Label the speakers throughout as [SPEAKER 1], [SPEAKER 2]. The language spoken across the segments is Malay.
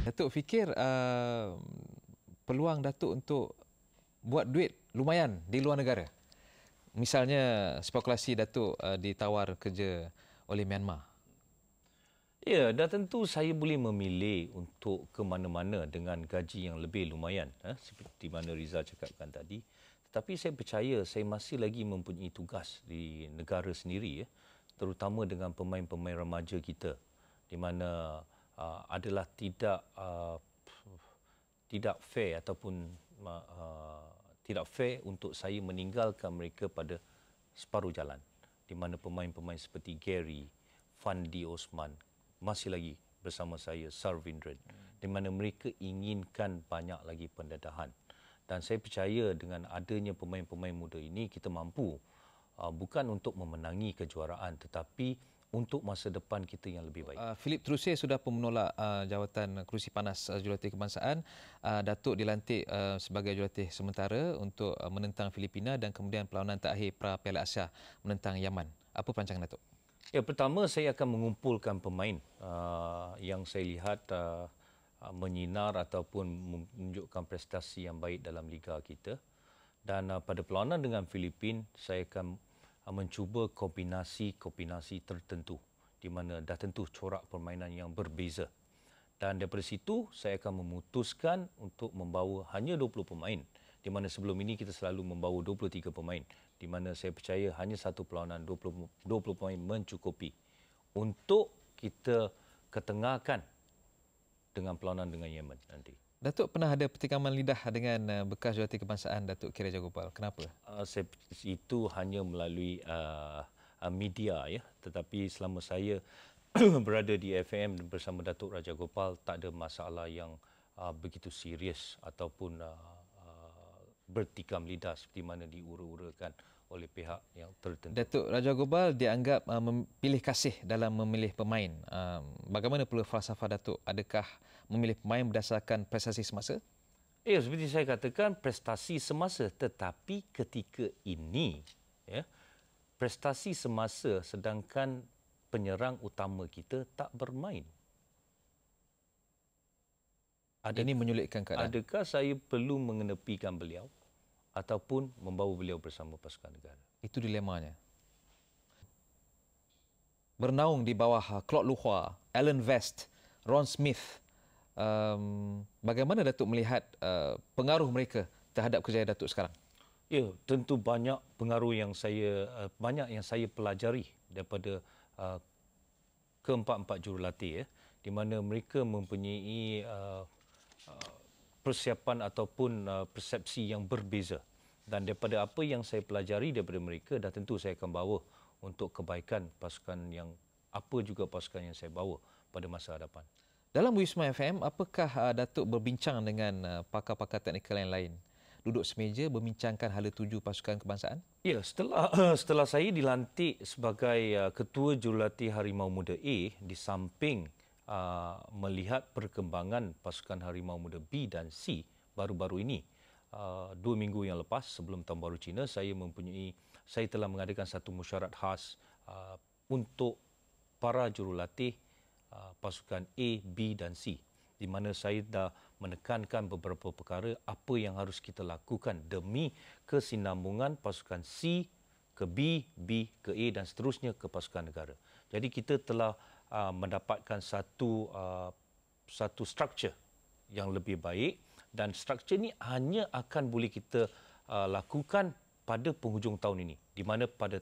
[SPEAKER 1] Datuk fikir peluang Datuk untuk buat duit lumayan di luar negara. Misalnya spekulasi Datuk ditawar kerja oleh Myanmar.
[SPEAKER 2] Ya, dah tentu saya boleh memilih untuk ke mana-mana dengan gaji yang lebih lumayan, seperti mana Rizal cakapkan tadi. Tetapi saya percaya saya masih lagi mempunyai tugas di negara sendiri, terutama dengan pemain-pemain remaja kita, di mana adalah tidak fair ataupun tidak fair untuk saya meninggalkan mereka pada separuh jalan, di mana pemain-pemain seperti Gary, Fandi Osman masih lagi bersama saya, Sarvindran, di mana mereka inginkan banyak lagi pendedahan. Dan saya percaya dengan adanya pemain-pemain muda ini, kita mampu bukan untuk memenangi kejuaraan, tetapi untuk masa depan kita yang lebih baik.
[SPEAKER 1] Philip Trussier sudah pun menolak jawatan kerusi panas jurulatih kebangsaan. Datuk dilantik sebagai jurulatih sementara untuk menentang Filipina dan kemudian perlawanan terakhir pra-Piala Asia menentang Yaman. Apa perancangan Datuk?
[SPEAKER 2] Ya, pertama saya akan mengumpulkan pemain yang saya lihat menyinar ataupun menunjukkan prestasi yang baik dalam liga kita. Dan pada perlawanan dengan Filipina, saya akan mencuba kombinasi tertentu di mana dah tentu corak permainan yang berbeza. Dan daripada situ saya akan memutuskan untuk membawa hanya 20 pemain, di mana sebelum ini kita selalu membawa 23 pemain, di mana saya percaya hanya satu perlawanan 20 pemain mencukupi untuk kita ketengahkan dengan perlawanan dengan Yemen nanti.
[SPEAKER 1] Datuk pernah ada pertikaman lidah dengan bekas jurulatih kebangsaan Datuk K. Rajagopal. Kenapa?
[SPEAKER 2] Itu hanya melalui media, ya. Tetapi selama saya berada di FM bersama Datuk Rajagopal, tak ada masalah yang begitu serius ataupun bertikam lidah seperti mana diura-urakan oleh pihak yang tertentu.
[SPEAKER 1] Datuk Rajagopal dianggap pilih kasih dalam memilih pemain. Bagaimana pula falsafah Datuk? Adakah memilih pemain berdasarkan prestasi semasa?
[SPEAKER 2] Ya, seperti saya katakan, prestasi semasa. Tetapi ketika ini, ya, prestasi semasa sedangkan penyerang utama kita tak bermain.
[SPEAKER 1] Ini menyulitkan keadaan.
[SPEAKER 2] Adakah saya perlu mengenepikan beliau ataupun membawa beliau bersama pasukan negara?
[SPEAKER 1] Itu dilemanya. Bernaung di bawah Claude Luhua, Alan West, Ron Smith. Bagaimana Datuk melihat pengaruh mereka terhadap kejayaan Datuk sekarang?
[SPEAKER 2] Ya, tentu banyak pengaruh yang saya pelajari daripada keempat-empat jurulatih, di mana mereka mempunyai persiapan ataupun persepsi yang berbeza. Dan daripada apa yang saya pelajari daripada mereka, dah tentu saya akan bawa untuk kebaikan pasukan yang saya bawa pada masa hadapan.
[SPEAKER 1] Dalam Wisma FM, apakah Datuk berbincang dengan pakar-pakar teknikal yang lain? Duduk semeja membincangkan hala tuju pasukan kebangsaan?
[SPEAKER 2] Ya, setelah saya dilantik sebagai Ketua Jurulatih Harimau Muda A, di samping melihat perkembangan pasukan Harimau Muda B dan C baru-baru ini, 2 minggu yang lepas sebelum Tahun Baru Cina, saya telah mengadakan satu mesyuarat khas untuk para jurulatih pasukan A, B dan C, di mana saya dah menekankan beberapa perkara apa yang harus kita lakukan demi kesinambungan pasukan C ke B, B ke A dan seterusnya ke pasukan negara. Jadi kita telah mendapatkan satu struktur yang lebih baik, dan struktur ini hanya akan boleh kita lakukan pada penghujung tahun ini, di mana pada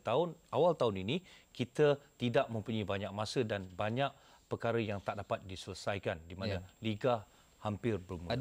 [SPEAKER 2] awal tahun ini kita tidak mempunyai banyak masa dan banyak perkara yang tak dapat diselesaikan, di mana liga hampir bermula.